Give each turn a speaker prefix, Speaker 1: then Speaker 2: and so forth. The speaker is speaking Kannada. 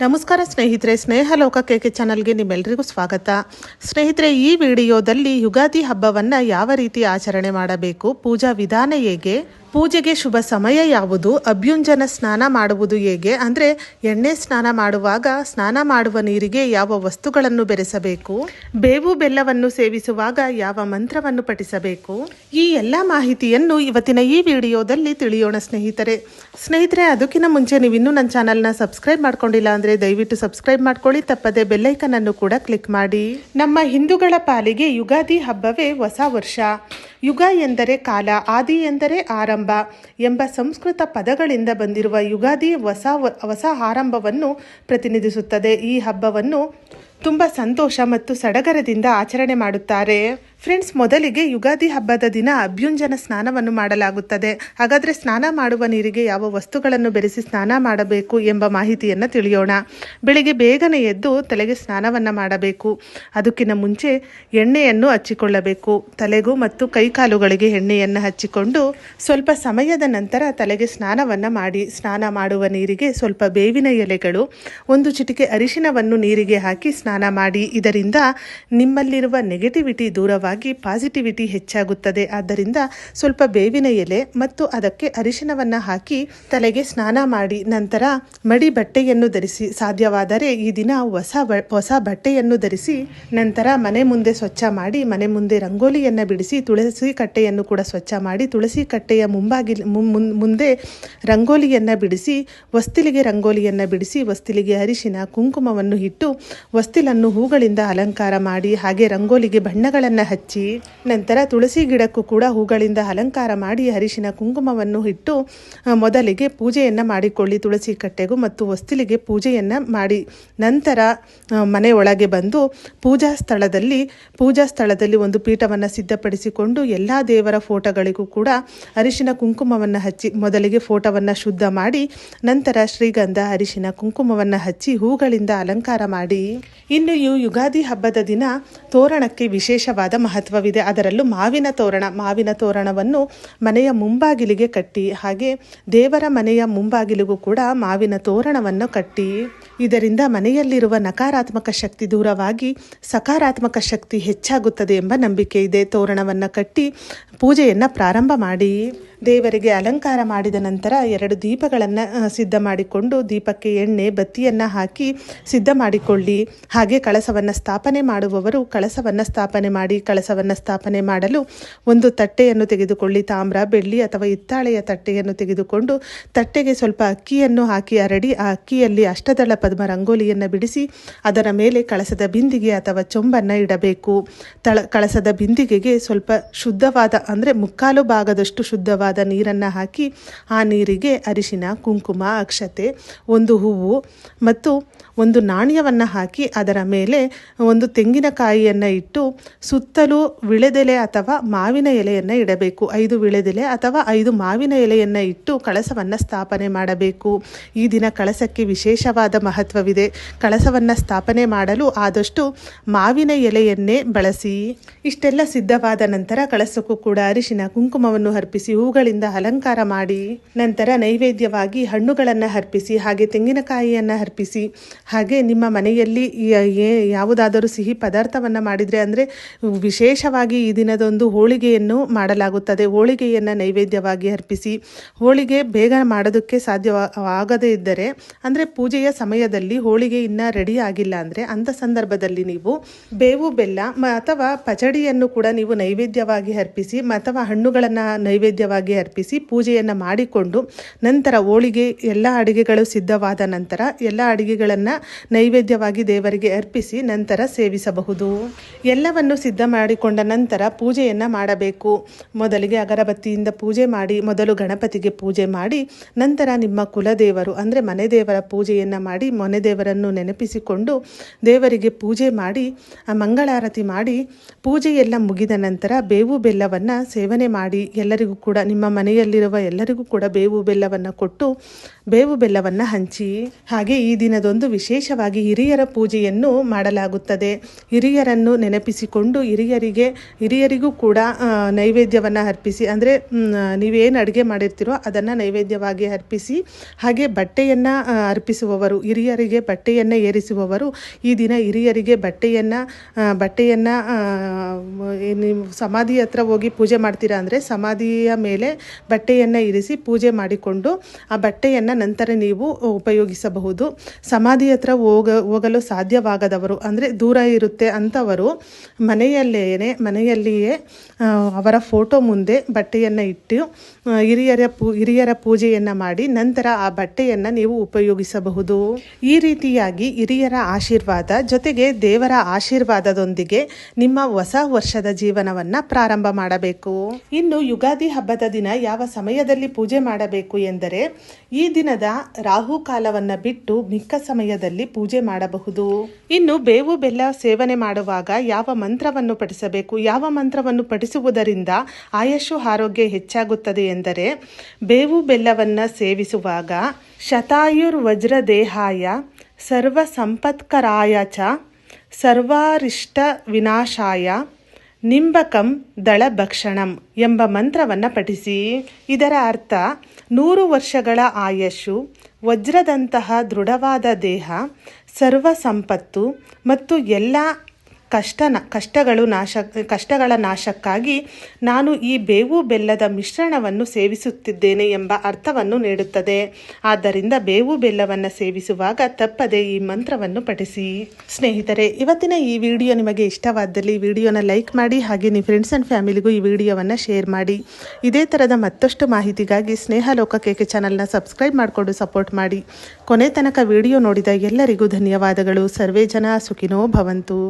Speaker 1: ನಮಸ್ಕಾರ ಸ್ನೇಹಿತರೆ, ಸ್ನೇಹ ಲೋಕ ಕೇಕೆ ಚಾನಲ್ಗೆ ನಿಮ್ಮೆಲ್ಲರಿಗೂ ಸ್ವಾಗತ. ಸ್ನೇಹಿತರೆ, ಈ ವಿಡಿಯೋದಲ್ಲಿ ಯುಗಾದಿ ಹಬ್ಬವನ್ನು ಯಾವ ರೀತಿ ಆಚರಣೆ ಮಾಡಬೇಕು, ಪೂಜಾ ವಿಧಾನ ಹೇಗೆ, ಪೂಜೆಗೆ ಶುಭ ಸಮಯ ಯಾವುದು, ಅಭ್ಯುಂಜನ ಸ್ನಾನ ಮಾಡುವುದು ಹೇಗೆ, ಅಂದರೆ ಎಣ್ಣೆ ಸ್ನಾನ ಮಾಡುವಾಗ ಸ್ನಾನ ಮಾಡುವ ನೀರಿಗೆ ಯಾವ ವಸ್ತುಗಳನ್ನು ಬೆರೆಸಬೇಕು, ಬೇವು ಬೆಲ್ಲವನ್ನು ಸೇವಿಸುವಾಗ ಯಾವ ಮಂತ್ರವನ್ನು ಪಠಿಸಬೇಕು, ಈ ಎಲ್ಲ ಮಾಹಿತಿಯನ್ನು ಇವತ್ತಿನ ಈ ವಿಡಿಯೋದಲ್ಲಿ ತಿಳಿಯೋಣ ಸ್ನೇಹಿತರೆ. ಅದಕ್ಕಿಂತ ಮುಂಚೆ ನೀವು ಇನ್ನೂ ನನ್ನ ಚಾನಲ್ನ ಸಬ್ಸ್ಕ್ರೈಬ್ ಮಾಡ್ಕೊಂಡಿಲ್ಲ ಅಂದರೆ ದಯವಿಟ್ಟು ಸಬ್ಸ್ಕ್ರೈಬ್ ಮಾಡ್ಕೊಳ್ಳಿ, ತಪ್ಪದೆ ಬೆಲ್ಲೈಕನ್ ಅನ್ನು ಕೂಡ ಕ್ಲಿಕ್ ಮಾಡಿ. ನಮ್ಮ ಹಿಂದೂಗಳ ಪಾಲಿಗೆ ಯುಗಾದಿ ಹಬ್ಬವೇ ಹೊಸ ವರ್ಷ. ಯುಗ ಎಂದರೆ ಕಾಲ, ಆದಿ ಎಂದರೆ ಆರಂಭ ಎಂಬ ಸಂಸ್ಕೃತ ಪದಗಳಿಂದ ಬಂದಿರುವ ಯುಗಾದಿ ಹೊಸ ಆರಂಭವನ್ನು ಪ್ರತಿನಿಧಿಸುತ್ತದೆ. ಈ ಹಬ್ಬವನ್ನು ತುಂಬ ಸಂತೋಷ ಮತ್ತು ಸಡಗರದಿಂದ ಆಚರಣೆ ಮಾಡುತ್ತಾರೆ. ಫ್ರೆಂಡ್ಸ್, ಮೊದಲಿಗೆ ಯುಗಾದಿ ಹಬ್ಬದ ದಿನ ಅಭ್ಯುಂಜನ ಸ್ನಾನವನ್ನು ಮಾಡಲಾಗುತ್ತದೆ. ಹಾಗಾದರೆ ಸ್ನಾನ ಮಾಡುವ ನೀರಿಗೆ ಯಾವ ವಸ್ತುಗಳನ್ನು ಬೆರೆಸಿ ಸ್ನಾನ ಮಾಡಬೇಕು ಎಂಬ ಮಾಹಿತಿಯನ್ನು ತಿಳಿಯೋಣ. ಬೆಳಿಗ್ಗೆ ಬೇಗನೆ ಎದ್ದು ತಲೆಗೆ ಸ್ನಾನವನ್ನು ಮಾಡಬೇಕು. ಅದಕ್ಕಿಂತ ಮುಂಚೆ ಎಣ್ಣೆಯನ್ನು ಹಚ್ಚಿಕೊಳ್ಳಬೇಕು. ತಲೆಗೂ ಮತ್ತು ಕೈಕಾಲುಗಳಿಗೆ ಎಣ್ಣೆಯನ್ನು ಹಚ್ಚಿಕೊಂಡು ಸ್ವಲ್ಪ ಸಮಯದ ನಂತರ ತಲೆಗೆ ಸ್ನಾನವನ್ನು ಮಾಡಿ, ಸ್ನಾನ ಮಾಡುವ ನೀರಿಗೆ ಸ್ವಲ್ಪ ಬೇವಿನ ಎಲೆಗಳು, ಒಂದು ಚಿಟಿಕೆ ಅರಿಶಿನವನ್ನು ನೀರಿಗೆ ಹಾಕಿ ಸ್ನಾನ ಮಾಡಿ. ಇದರಿಂದ ನಿಮ್ಮಲ್ಲಿರುವ ನೆಗೆಟಿವಿಟಿ ದೂರವಾಗಿ ಪಾಸಿಟಿವಿಟಿ ಹೆಚ್ಚಾಗುತ್ತದೆ. ಆದ್ದರಿಂದ ಸ್ವಲ್ಪ ಬೇವಿನ ಎಲೆ ಮತ್ತು ಅದಕ್ಕೆ ಅರಿಶಿನವನ್ನು ಹಾಕಿ ತಲೆಗೆ ಸ್ನಾನ ಮಾಡಿ ನಂತರ ಮಡಿ ಬಟ್ಟೆಯನ್ನು ಧರಿಸಿ, ಸಾಧ್ಯವಾದರೆ ಈ ದಿನ ಹೊಸ ಬಟ್ಟೆಯನ್ನು ಧರಿಸಿ ನಂತರ ಮನೆ ಮುಂದೆ ಸ್ವಚ್ಛ ಮಾಡಿ, ಮನೆ ಮುಂದೆ ರಂಗೋಲಿಯನ್ನು ಬಿಡಿಸಿ, ತುಳಸಿ ಕಟ್ಟೆಯನ್ನು ಕೂಡ ಸ್ವಚ್ಛ ಮಾಡಿ, ತುಳಸಿ ಕಟ್ಟೆಯ ಮುಂದೆ ರಂಗೋಲಿಯನ್ನು ಬಿಡಿಸಿ, ಹೊಸ್ತಿಲಿಗೆ ರಂಗೋಲಿಯನ್ನು ಬಿಡಿಸಿ, ಹೊಸ್ತಿಲಿಗೆ ಅರಿಶಿನ ಕುಂಕುಮವನ್ನು ಇಟ್ಟು ಹೊಸ್ತಿಲನ್ನು ಹೂಗಳಿಂದ ಅಲಂಕಾರ ಮಾಡಿ, ಹಾಗೆ ರಂಗೋಲಿಗೆ ಬಣ್ಣಗಳನ್ನು ಹಚ್ಚಿ ನಂತರ ತುಳಸಿ ಗಿಡಕ್ಕೂ ಕೂಡ ಹೂಗಳಿಂದ ಅಲಂಕಾರ ಮಾಡಿ ಅರಿಶಿನ ಕುಂಕುಮವನ್ನು ಇಟ್ಟು ಮೊದಲಿಗೆ ಪೂಜೆಯನ್ನು ಮಾಡಿಕೊಳ್ಳಿ. ತುಳಸಿ ಕಟ್ಟೆಗೂ ಮತ್ತು ಹೊಸ್ತಿಲಿಗೆ ಪೂಜೆಯನ್ನು ಮಾಡಿ ನಂತರ ಮನೆ ಒಳಗೆ ಬಂದು ಪೂಜಾ ಸ್ಥಳದಲ್ಲಿ ಒಂದು ಪೀಠವನ್ನು ಸಿದ್ಧಪಡಿಸಿಕೊಂಡು ಎಲ್ಲ ದೇವರ ಫೋಟೋಗಳಿಗೂ ಕೂಡ ಅರಿಶಿನ ಕುಂಕುಮವನ್ನು ಹಚ್ಚಿ ಮೊದಲಿಗೆ ಫೋಟೋವನ್ನು ಶುದ್ಧ ಮಾಡಿ ನಂತರ ಶ್ರೀಗಂಧ ಅರಿಶಿನ ಕುಂಕುಮವನ್ನು ಹಚ್ಚಿ ಹೂಗಳಿಂದ ಅಲಂಕಾರ ಮಾಡಿ. ಇನ್ನು ಈ ಯುಗಾದಿ ಹಬ್ಬದ ದಿನ ತೋರಣಕ್ಕೆ ವಿಶೇಷವಾದ ಮಹತ್ವವಿದೆ. ಅದರಲ್ಲೂ ಮಾವಿನ ತೋರಣವನ್ನು ಮನೆಯ ಮುಂಬಾಗಿಲಿಗೆ ಕಟ್ಟಿ, ಹಾಗೆ ದೇವರ ಮನೆಯ ಮುಂಬಾಗಿಲಿಗೂ ಕೂಡ ಮಾವಿನ ತೋರಣವನ್ನು ಕಟ್ಟಿ. ಇದರಿಂದ ಮನೆಯಲ್ಲಿರುವ ನಕಾರಾತ್ಮಕ ಶಕ್ತಿ ದೂರವಾಗಿ ಸಕಾರಾತ್ಮಕ ಶಕ್ತಿ ಹೆಚ್ಚಾಗುತ್ತದೆ ಎಂಬ ನಂಬಿಕೆ ಇದೆ. ತೋರಣವನ್ನು ಕಟ್ಟಿ ಪೂಜೆಯನ್ನು ಪ್ರಾರಂಭ ಮಾಡಿ. ದೇವರಿಗೆ ಅಲಂಕಾರ ಮಾಡಿದ ನಂತರ 2 ದೀಪಗಳನ್ನು ಸಿದ್ಧ ಮಾಡಿಕೊಂಡು ದೀಪಕ್ಕೆ ಎಣ್ಣೆ ಬತ್ತಿಯನ್ನು ಹಾಕಿ ಸಿದ್ಧ ಮಾಡಿಕೊಳ್ಳಿ. ಹಾಗೆ ಕಳಸವನ್ನು ಸ್ಥಾಪನೆ ಮಾಡುವವರು ಕಳಸವನ್ನು ಸ್ಥಾಪನೆ ಮಾಡಿ. ಕಳಸವನ್ನು ಸ್ಥಾಪನೆ ಮಾಡಲು ಒಂದು ತಟ್ಟೆಯನ್ನು ತೆಗೆದುಕೊಳ್ಳಿ. ತಾಮ್ರ, ಬೆಳ್ಳಿ ಅಥವಾ ಹಿತ್ತಾಳೆಯ ತಟ್ಟೆಯನ್ನು ತೆಗೆದುಕೊಂಡು ತಟ್ಟೆಗೆ ಸ್ವಲ್ಪ ಅಕ್ಕಿಯನ್ನು ಹಾಕಿ ಹರಡಿ ಆ ಅಕ್ಕಿಯಲ್ಲಿ ಅಷ್ಟದಳ ಪದ್ಮ ರಂಗೋಲಿಯನ್ನು ಬಿಡಿಸಿ ಅದರ ಮೇಲೆ ಕಳಸದ ಬಿಂದಿಗೆ ಅಥವಾ ಚೊಂಬನ್ನು ಇಡಬೇಕು. ಕಳಸದ ಬಿಂದಿಗೆಗೆ ಸ್ವಲ್ಪ ಶುದ್ಧವಾದ ಅಂದರೆ ಮುಕ್ಕಾಲು ಭಾಗದಷ್ಟು ಶುದ್ಧವಾದ ನೀರನ್ನು ಹಾಕಿ ಆ ನೀರಿಗೆ ಅರಿಶಿನ, ಕುಂಕುಮ, ಅಕ್ಷತೆ, ಒಂದು ಹೂವು ಮತ್ತು ಒಂದು ನಾಣ್ಯವನ್ನು ಹಾಕಿ ಅದರ ಮೇಲೆ ಒಂದು ತೆಂಗಿನಕಾಯಿಯನ್ನು ಇಟ್ಟು ಸುತ್ತಲೂ ವಿಳೆದೆಲೆ ಅಥವಾ ಮಾವಿನ ಎಲೆಯನ್ನು ಇಡಬೇಕು. 5 ವಿಳೆದೆಲೆ ಅಥವಾ 5 ಮಾವಿನ ಎಲೆಯನ್ನು ಇಟ್ಟು ಕಳಸವನ್ನು ಸ್ಥಾಪನೆ ಮಾಡಬೇಕು. ಈ ದಿನ ಕಳಸಕ್ಕೆ ವಿಶೇಷವಾದ ಮಹತ್ವವಿದೆ. ಕಳಸವನ್ನು ಸ್ಥಾಪನೆ ಮಾಡಲು ಆದಷ್ಟು ಮಾವಿನ ಎಲೆಯನ್ನೇ ಬಳಸಿ. ಇಷ್ಟೆಲ್ಲ ಸಿದ್ಧವಾದ ನಂತರ ಕಳಸಕ್ಕೂ ಕೂಡ ಅರಿಶಿನ ಕುಂಕುಮವನ್ನು ಅರ್ಪಿಸಿ ಹೂಗಳಿಂದ ಅಲಂಕಾರ ಮಾಡಿ ನಂತರ ನೈವೇದ್ಯವಾಗಿ ಹಣ್ಣುಗಳನ್ನು ಅರ್ಪಿಸಿ, ಹಾಗೆ ತೆಂಗಿನಕಾಯಿಯನ್ನು ಅರ್ಪಿಸಿ, ಹಾಗೆ ನಿಮ್ಮ ಮನೆಯಲ್ಲಿ ಯಾವುದಾದರೂ ಸಿಹಿ ಪದಾರ್ಥವನ್ನು ಮಾಡಿದರೆ, ಅಂದರೆ ವಿಶೇಷವಾಗಿ ಈ ದಿನದೊಂದು ಹೋಳಿಗೆಯನ್ನು ಮಾಡಲಾಗುತ್ತದೆ. ಹೋಳಿಗೆಯನ್ನು ನೈವೇದ್ಯವಾಗಿ ಅರ್ಪಿಸಿ. ಹೋಳಿಗೆ ಬೇಗ ಮಾಡೋದಕ್ಕೆ ಸಾಧ್ಯವಾಗದೇ ಇದ್ದರೆ, ಅಂದರೆ ಪೂಜೆಯ ಸಮಯದಲ್ಲಿ ಹೋಳಿಗೆ ಇನ್ನೂ ರೆಡಿ ಆಗಿಲ್ಲ ಅಂದರೆ ಅಂಥ ಸಂದರ್ಭದಲ್ಲಿ ನೀವು ಬೇವು ಬೆಲ್ಲ ಅಥವಾ ಪಚಡಿಯನ್ನು ಕೂಡ ನೀವು ನೈವೇದ್ಯವಾಗಿ ಅರ್ಪಿಸಿ ಅಥವಾ ಹಣ್ಣುಗಳನ್ನು ನೈವೇದ್ಯವಾಗಿ ಅರ್ಪಿಸಿ ಪೂಜೆಯನ್ನು ಮಾಡಿಕೊಂಡು ನಂತರ ಹೋಳಿಗೆ ಎಲ್ಲ ಅಡುಗೆಗಳು ಸಿದ್ಧವಾದ ನಂತರ ಎಲ್ಲ ಅಡುಗೆಗಳನ್ನು ನೈವೇದ್ಯವಾಗಿ ದೇವರಿಗೆ ಅರ್ಪಿಸಿ ನಂತರ ಸೇವಿಸಬಹುದು. ಎಲ್ಲವನ್ನು ಸಿದ್ಧ ಮಾಡಿಕೊಂಡ ನಂತರ ಪೂಜೆಯನ್ನು ಮಾಡಬೇಕು. ಮೊದಲಿಗೆ ಅಗರಬತ್ತಿಯಿಂದ ಪೂಜೆ ಮಾಡಿ, ಮೊದಲು ಗಣಪತಿಗೆ ಪೂಜೆ ಮಾಡಿ ನಂತರ ನಿಮ್ಮ ಕುಲದೇವರು ಅಂದರೆ ಮನೆ ದೇವರ ಪೂಜೆಯನ್ನು ಮಾಡಿ ಮನೆ ದೇವರನ್ನು ನೆನಪಿಸಿಕೊಂಡು ದೇವರಿಗೆ ಪೂಜೆ ಮಾಡಿ ಮಂಗಳಾರತಿ ಮಾಡಿ ಪೂಜೆಯೆಲ್ಲ ಮುಗಿದ ನಂತರ ಬೇವು ಬೆಲ್ಲವನ್ನು ಸೇವನೆ ಮಾಡಿ ಎಲ್ಲರಿಗೂ ಕೂಡ ನಿಮ್ಮ ಮನೆಯಲ್ಲಿರುವ ಎಲ್ಲರಿಗೂ ಕೂಡ ಬೇವು ಬೆಲ್ಲವನ್ನು ಕೊಟ್ಟು ಬೇವು ಬೆಲ್ಲವನ್ನು ಹಂಚಿ. ಹಾಗೆ ಈ ದಿನದಂದು ವಿಶೇಷವಾಗಿ ಹಿರಿಯರ ಪೂಜೆಯನ್ನು ಮಾಡಲಾಗುತ್ತದೆ. ಹಿರಿಯರನ್ನು ನೆನಪಿಸಿಕೊಂಡು ಹಿರಿಯರಿಗೂ ಕೂಡ ನೈವೇದ್ಯವನ್ನು ಅರ್ಪಿಸಿ, ಅಂದರೆ ನೀವೇನು ಅಡುಗೆ ಮಾಡಿರ್ತೀರೋ ಅದನ್ನು ನೈವೇದ್ಯವಾಗಿ ಅರ್ಪಿಸಿ. ಹಾಗೆ ಬಟ್ಟೆಯನ್ನು ಅರ್ಪಿಸುವವರು, ಹಿರಿಯರಿಗೆ ಬಟ್ಟೆಯನ್ನು ಏರಿಸುವವರು ಈ ದಿನ ಹಿರಿಯರಿಗೆ ಬಟ್ಟೆಯನ್ನು ನೀವು ಸಮಾಧಿ ಹತ್ರ ಹೋಗಿ ಪೂಜೆ ಮಾಡ್ತೀರಾ ಅಂದರೆ ಸಮಾಧಿಯ ಮೇಲೆ ಬಟ್ಟೆಯನ್ನು ಇರಿಸಿ ಪೂಜೆ ಮಾಡಿಕೊಂಡು ಆ ಬಟ್ಟೆಯನ್ನು ನಂತರ ನೀವು ಉಪಯೋಗಿಸಬಹುದು. ಸಮಾಧಿ ಹತ್ರ ಹೋಗಲು ಸಾಧ್ಯವಾಗದವರು, ಅಂದರೆ ದೂರ ಇರುತ್ತೆ ಅಂಥವರು ಮನೆಯಲ್ಲಿಯೇ ಅವರ ಫೋಟೋ ಮುಂದೆ ಬಟ್ಟೆಯನ್ನು ಇಟ್ಟು ಹಿರಿಯರ ಪೂಜೆಯನ್ನು ಮಾಡಿ ನಂತರ ಆ ಬಟ್ಟೆಯನ್ನು ನೀವು ಉಪಯೋಗಿಸಬಹುದು. ಈ ರೀತಿಯಾಗಿ ಹಿರಿಯರ ಆಶೀರ್ವಾದ ಜೊತೆಗೆ ದೇವರ ಆಶೀರ್ವಾದದೊಂದಿಗೆ ನಿಮ್ಮ ಹೊಸ ವರ್ಷದ ಜೀವನವನ್ನು ಪ್ರಾರಂಭ ಮಾಡಬೇಕು. ಇನ್ನು ಯುಗಾದಿ ಹಬ್ಬದ ದಿನ ಯಾವ ಸಮಯದಲ್ಲಿ ಪೂಜೆ ಮಾಡಬೇಕು ಎಂದರೆ ಈ ದಿನದ ರಾಹುಕಾಲವನ್ನು ಬಿಟ್ಟು ಮಿಕ್ಕ ಸಮಯದಲ್ಲಿ ಪೂಜೆ ಮಾಡಬಹುದು. ಇನ್ನು ಬೇವು ಬೆಲ್ಲ ಸೇವನೆ ಮಾಡುವಾಗ ಯಾವ ಮಂತ್ರವನ್ನು ಪಠಿಸಬೇಕು, ಯಾವ ಮಂತ್ರವನ್ನು ಪಠಿಸುವುದರಿಂದ ಆಯುಷು ಆರೋಗ್ಯ ಹೆಚ್ಚಾಗುತ್ತದೆ ಎಂದರೆ ಬೇವು ಬೆಲ್ಲವನ್ನು ಸೇವಿಸುವಾಗ ಶತಾಯುರ್ವಜ್ರದೇಹಾಯ ಸರ್ವ ಸಂಪತ್ಕರಾಯ ಚ ಸರ್ವಾರಿಷ್ಟ ವಿನಾಶಾಯ ನಿಂಬಕಂ ದಳಭಕ್ಷಣಂ ಎಂಬ ಮಂತ್ರವನ್ನು ಪಠಿಸಿ. ಇದರ ಅರ್ಥ 100 ವರ್ಷಗಳ ಆಯಸ್ಸು, ವಜ್ರದಂತಹ ದೃಢವಾದ ದೇಹ, ಸರ್ವ ಸಂಪತ್ತು ಮತ್ತು ಎಲ್ಲ ಕಷ್ಟಗಳ ನಾಶಕ್ಕಾಗಿ ನಾನು ಈ ಬೇವು ಬೆಲ್ಲದ ಮಿಶ್ರಣವನ್ನು ಸೇವಿಸುತ್ತಿದ್ದೇನೆ ಎಂಬ ಅರ್ಥವನ್ನು ನೀಡುತ್ತದೆ. ಆದ್ದರಿಂದ ಬೇವು ಬೆಲ್ಲವನ್ನು ಸೇವಿಸುವಾಗ ತಪ್ಪದೆ ಈ ಮಂತ್ರವನ್ನು ಪಠಿಸಿ. ಸ್ನೇಹಿತರೆ, ಇವತ್ತಿನ ಈ ವಿಡಿಯೋ ನಿಮಗೆ ಇಷ್ಟವಾದಲ್ಲಿ ವಿಡಿಯೋನ ಲೈಕ್ ಮಾಡಿ, ಹಾಗೆ ನಿಮ್ಮ ಫ್ರೆಂಡ್ಸ್ ಆ್ಯಂಡ್ ಫ್ಯಾಮಿಲಿಗೂ ಈ ವಿಡಿಯೋವನ್ನು ಶೇರ್ ಮಾಡಿ. ಇದೇ ಥರದ ಮತ್ತಷ್ಟು ಮಾಹಿತಿಗಾಗಿ ಸ್ನೇಹಲೋಕ KK ಚಾನಲ್ನ ಸಬ್ಸ್ಕ್ರೈಬ್ ಮಾಡಿಕೊಂಡು ಸಪೋರ್ಟ್ ಮಾಡಿ. ಕೊನೆ ತನಕ ವಿಡಿಯೋ ನೋಡಿದ ಎಲ್ಲರಿಗೂ ಧನ್ಯವಾದಗಳು. ಸರ್ವೇ ಜನ ಸುಖಿನೋ ಭವಂತು.